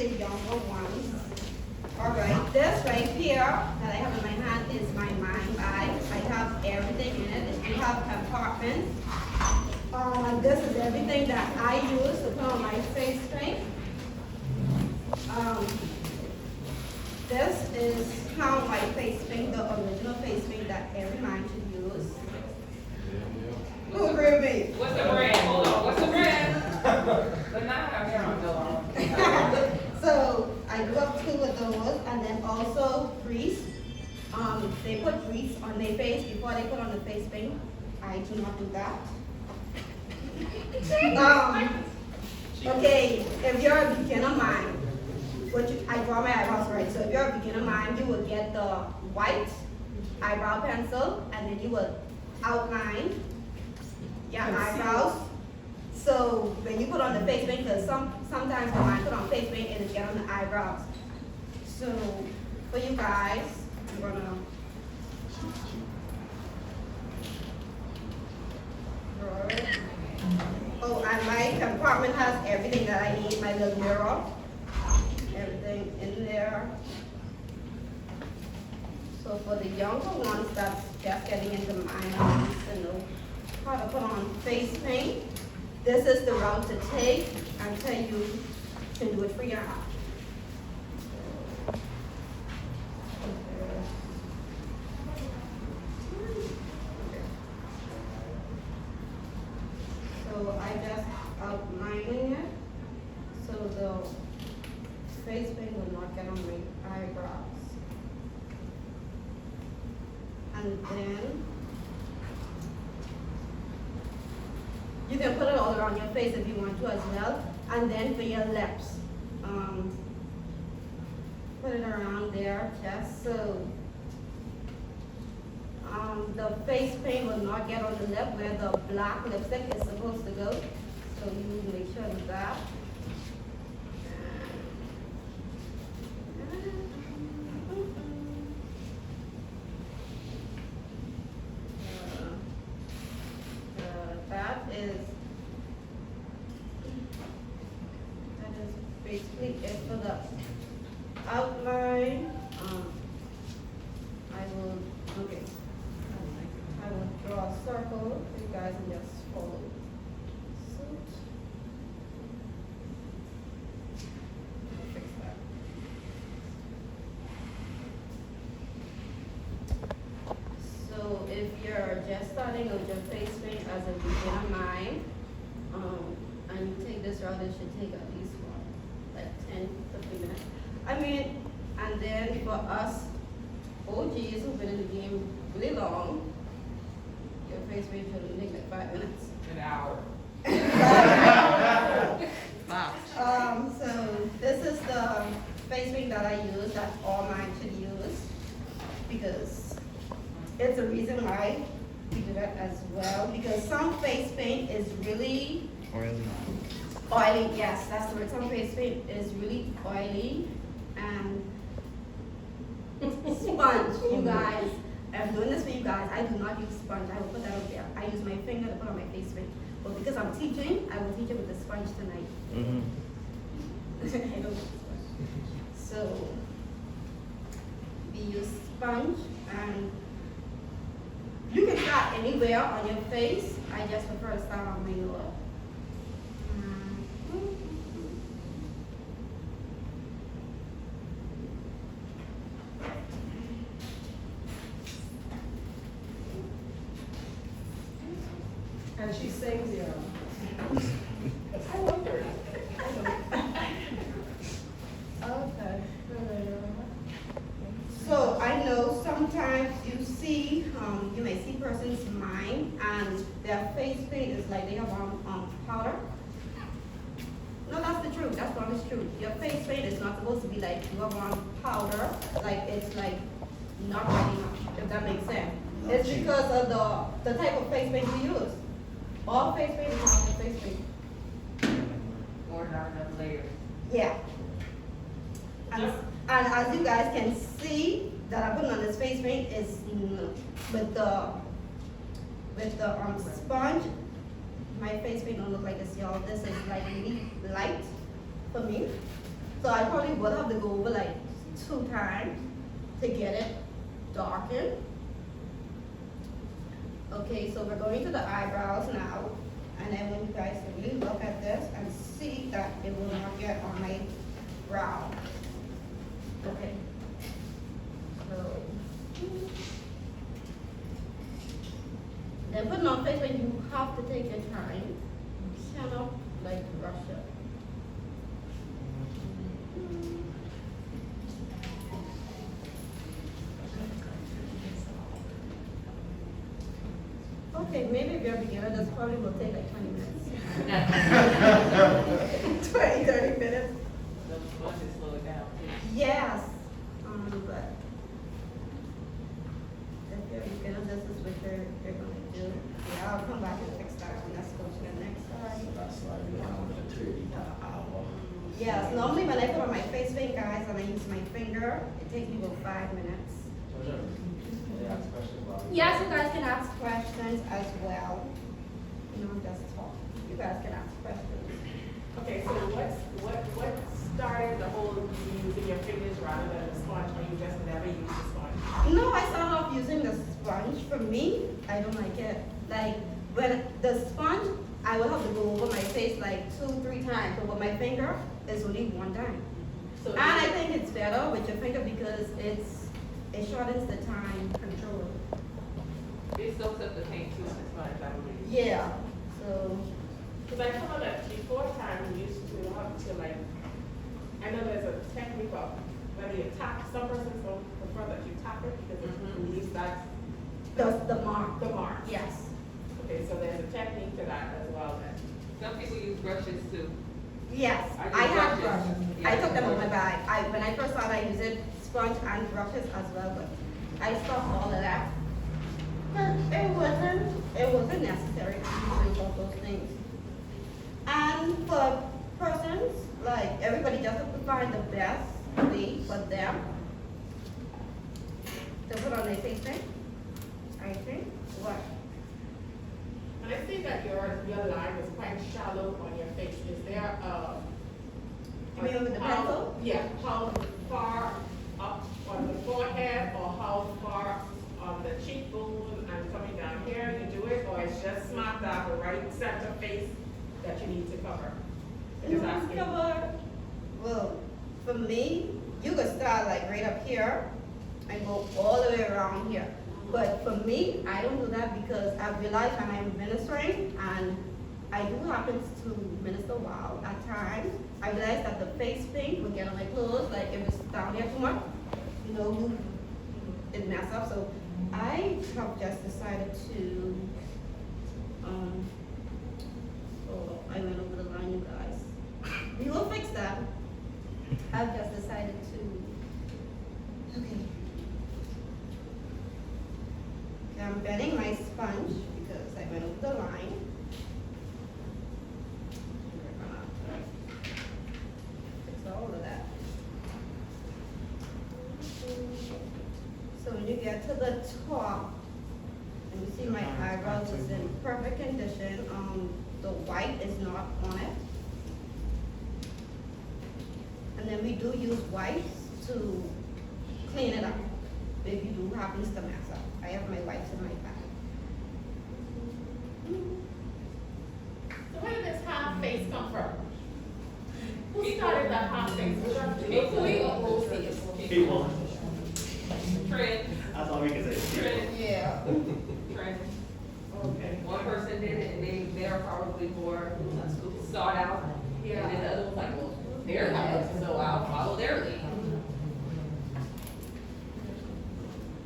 the younger ones. Alright, this right here that I have in my hand is my Mime bag. I have everything in it. We have compartments. This is everything that I use to put on my face paint. This is how my face paint, the original face paint that every Mime should use. Who agree with me? What's the brand? Hold on. What's the brand? But now I'm here on the So I do up two of those, and then also grease. They put grease on their face before they put on the face paint. I do not do that. Okay, if you're a beginner Mime, I draw my eyebrows right. So if you're a beginner Mime, you will get the white eyebrow pencil, and then you will outline your eyebrows. So when you put on the face paint, because sometimes when I put on face paint, it'll get on the eyebrows. So for you guys, I'm gonna draw it. Oh, and my compartment has everything that I need. My little mirror, everything in there. So for the younger ones that's just getting into Mime, to know how to put on face paint. This is the route to take until you can do it for your house. So I just outlining it so the face paint will not get on my eyebrows. And then you can put it all around your face if you want to as well. And then for your lips, put it around there just so the face paint will not get on the lip where the black lipstick is supposed to go. So you make sure of that. That is basically it for the outline. I will draw a circle for you guys and just follow suit. Fix that. So if you're just starting with your face paint as a beginner Mime, and you take this route, it should take at least like 10, 15 minutes. I mean, and then for us OGs who've been in the game really long, your face paint should take like 5 minutes. An hour. So this is the face paint that I use, that all Mime should use, because it's a reason why we do that as well, because some face paint is really oily. Yes, that's the word. Some face paint is really oily and sponge. You guys, I'm doing this for you guys. I do not use sponge. I will put that up there. I use my finger to put on my face paint. But because I'm teaching, I will teach it with the sponge tonight. I don't use sponge. So we use sponge, and you can start anywhere on your face. I just prefer to start on my nose. And she sings, you know. I love her. Okay. So I know sometimes you see, you may see person's Mime and their face paint is like they have on powder. No, that's the truth. That's what is true. Your face paint is not supposed to be like you have on powder, like it's like not ready enough, if that makes sense. It's because of the type of face paint you use. All face paint is not the face paint. Or not enough layers. Yeah. And as you guys can see, that I put on this face paint is with the sponge. My face paint don't look like this, y'all. This is like really light for me. So I probably will have to go over like 2 times to get it darkened. Okay, so we're going to the eyebrows now. And then when you guys can really look at this and see that it will not get on my brow. Okay. So. Then putting on face when you have to take your time. Kind of like brush it. Okay, maybe if you're a beginner, this probably will take like 20 minutes. 20, 30 minutes. The sponge is slowed down. Yes, but if you're a beginner, this is what you're gonna do. Yeah, I'll come back and fix that one. Let's go to the next slide. That's like an hour. Yes, normally when I put on my face paint, guys, and I use my finger, it takes me about 5 minutes. Yes, you guys can ask questions as well. You know, just talk. You guys can ask questions. Okay, so what started the whole using your fingers rather than the sponge, or you just never used the sponge? No, I started off using the sponge. For me, I don't like it. Like, when the sponge, I will have to go over my face like 2-3 times. But with my finger, it's only 1 time. So And I think it's better with your finger because it shortens the time control. It soaks up the paint too, the sponge, I believe. Yeah, so, because I found that before time we used to have to like, I know there's a technique of whether you tap, some persons don't prefer that you tap it because it relieves that, the mark. the mark. Yes. Okay, so there's a technique to that as well then. Some people use brushes too. Yes, I do I have brushes. brushes. Yeah, I took them on my brushes. bag. When I first started, I used it sponge and brushes as well, but I stopped all of that. But it wasn't necessary to use all those things. And for persons, like everybody just have to find the best way for them to put on their face paint. I think, what? And I see that your line is quite shallow on your face. Is there You mean with the pencil? Yeah, how far up on the forehead or how far on the cheekbone and coming down here you do it, or it's just smack down the right center face that you need to cover? Just asking. Well, for me, you could start like right up here and go all the way around here. But for me, I don't do that because I realize when I'm ministering, and I do happen to minister well at times, I realize that the face paint will get on my clothes, like if it's down here too much, you know, it mess up. So I have just decided to, oh, I went over the line, you guys. We will fix that. I've just decided to, okay. I'm bending my sponge because I went over the line. We're gonna fix all of that. So when you get to the top, and you see my eyebrows is in perfect condition, the white is not on it. And then we do use wipes to clean it up if you do happens to mess up. I have my wipes in my bag. So where did this half face come from? Who started that half face? Was that People. locally or overseas? People. Trend, That's all we can say. trend, Yeah. trend. Okay. One person did it and they're probably more sought out. Yeah. And then the other one's like, well, they're not, so I'll follow their lead.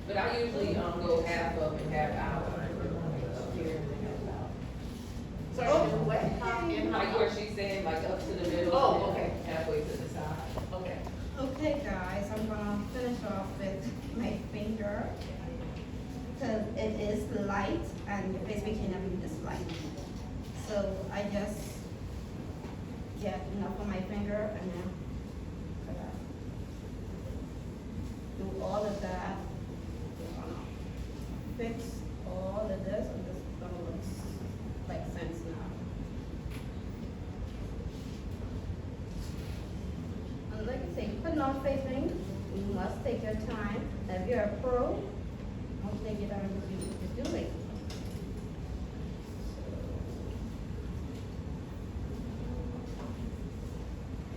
But I usually, go half up and half out. Here and then half out. So you do what? Half in, Like half where out? she's saying, like up to the middle. Oh, and then okay. halfway to the side. Okay. Okay, guys, I'm gonna finish off with my finger because it is light and your face paint can never be this light. So I just get enough on my finger and then do all of that. Fix all of this and this gonna look like sense now. And face paint, you must take your time. If you're a pro, don't take your time to do it.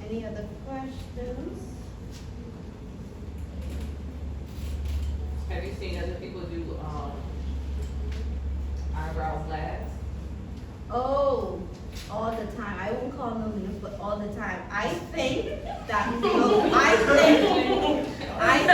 Any other questions? Have you seen other people do, eyebrows last? Oh, all the time. I won't call no names, but all the time. I think that, no, I think, I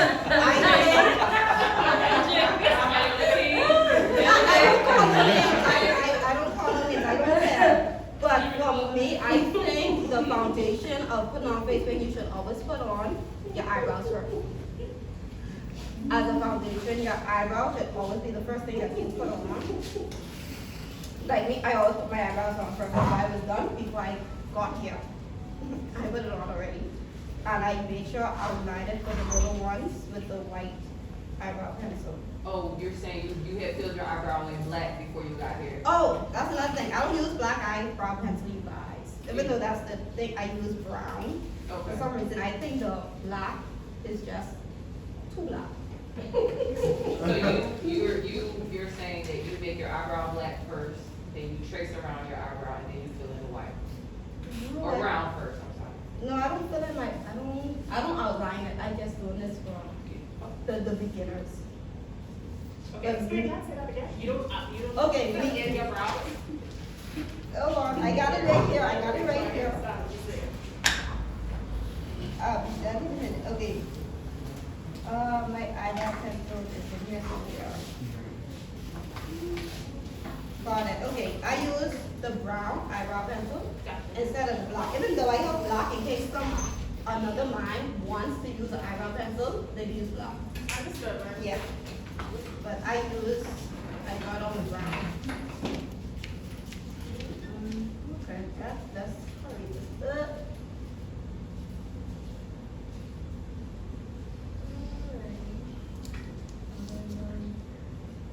don't call no names. I don't call no names. I don't care. But for me, I think the foundation of putting on face paint, you should always put on your eyebrows first. As a foundation, your eyebrows should always be the first thing that you put on. Like me, I always put my eyebrows on first before I was done, before I got here. I put it on already. And I made sure I outlined it for the little ones with the white eyebrow pencil. Oh, you're saying you had filled your eyebrow in black before you got here? Oh, that's another thing. I don't use black eyebrow pencil, you guys. Even though that's the thing, I use brown. Okay. For some reason, I think the black is just too black. So you're saying that you make your eyebrow black first, then you trace around your eyebrow, and then you fill in the white? Or brown first, I'm sorry. No, I don't feel it like, I don't outline it. I just doing this for the beginners. Okay, can I say that again? You don't. Okay, Fill in your brows? Hold on, I got it right here, I got it right here. That is a minute, okay. My eyebrow pencil is in here somewhere. Got it, okay, I use the brown eyebrow pencil instead of the black. Even though I have black, in case another mime wants to use an eyebrow pencil, they use black. Understood, right? Yeah. But I got on the brown. Okay, that's probably just it.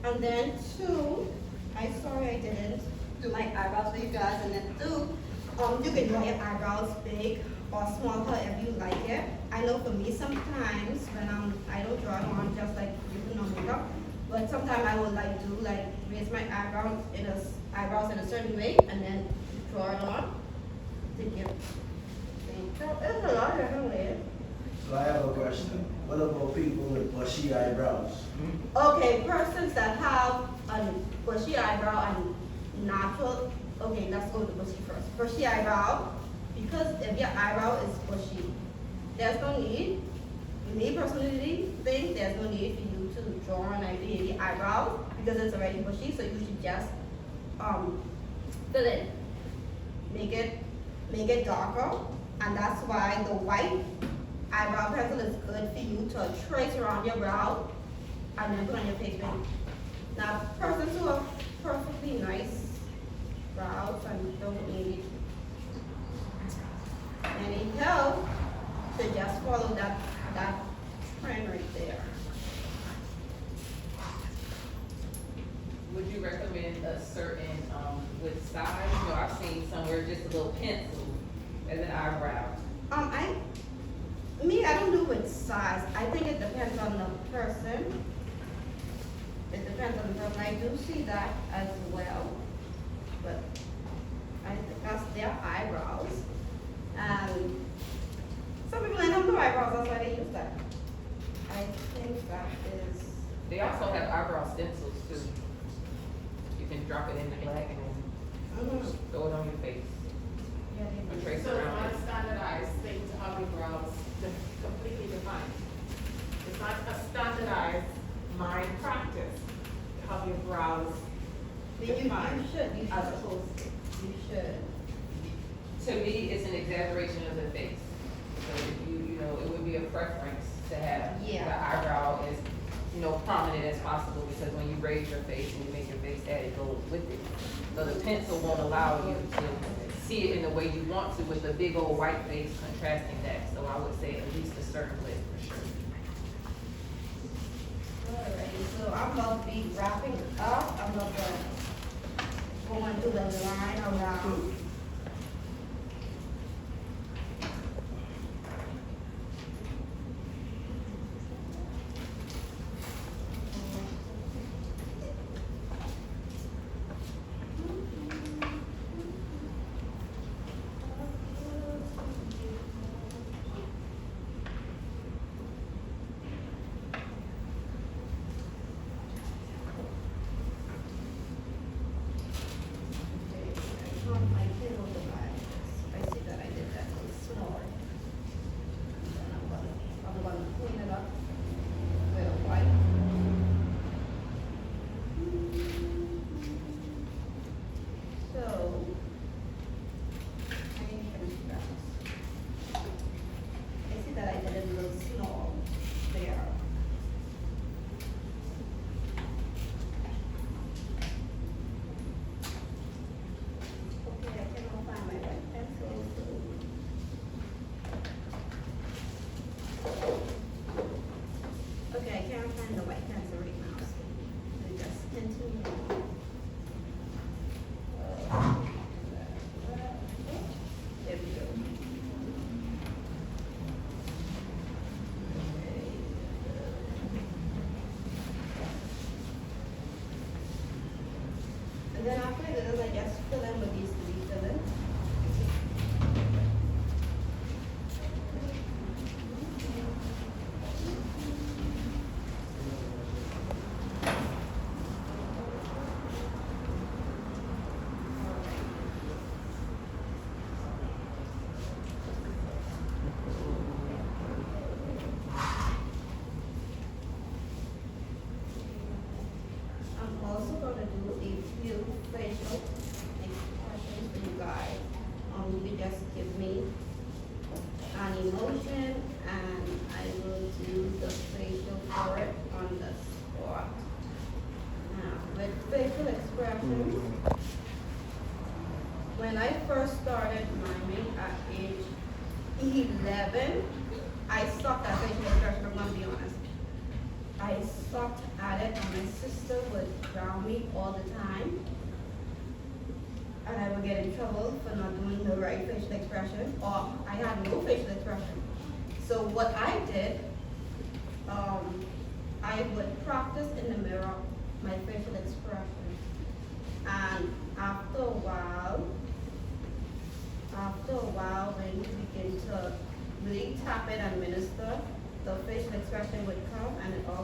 And then two, I'm sorry I didn't do my eyebrows for you guys, and then two, you can draw your eyebrows big or small, however you like it. I know for me sometimes when I don't draw it on just like using no makeup, but sometimes I will raise my eyebrows in a certain way and then draw it on to give. There's a lot of different ways. So I have a question. What about people with bushy eyebrows? Okay, persons that have a bushy eyebrow and natural, okay, let's go to bushy first. Bushy eyebrow, because if your eyebrow is bushy, there's no need, me personally think there's no need for you to draw an idea the eyebrows because it's already bushy, so you should just fill it, make it darker, and that's why the white eyebrow pencil is good for you to trace around your brow and then put on your face paint. Now, persons who have perfectly nice brows and don't need any help should just follow that trend right there. Would you recommend a certain, with size? You know, I've seen somewhere just a little pencil as an eyebrow. I don't do with size. I think it depends on the person. It depends on the person. I do see that as well, but I think that's their eyebrows. And some people ain't have no eyebrows, that's why they use that. I think that is. They also have eyebrow stencils too. You can drop it in the black and then throw it on your face. Yeah, they Or do. trace So it's around not it. a standardized thing to have your brows completely defined. It's not a standardized mind practice to have your brows You defined should. as opposed to. You should. To me, it's an exaggeration of the face. So if you know, it would be a preference to have the Yeah. eyebrow as, prominent as possible, because when you raise your face and you make your face add, it goes with it. So the pencil won't allow you to see it in the way you want to with the big old white face contrasting that. So I would say at least a certain width for sure. Alrighty, so I'm about to be wrapping up. I'm about to go into the line around. 11, I sucked at facial expression, I'm gonna be honest. I sucked at it, and my sister would ground me all the time. And I would get in trouble for not doing the right facial expression, or I had no facial expression. So what I did, I would practice in the mirror my facial expression. And after a while, when you begin to really tap it and minister, the facial expression would come and it all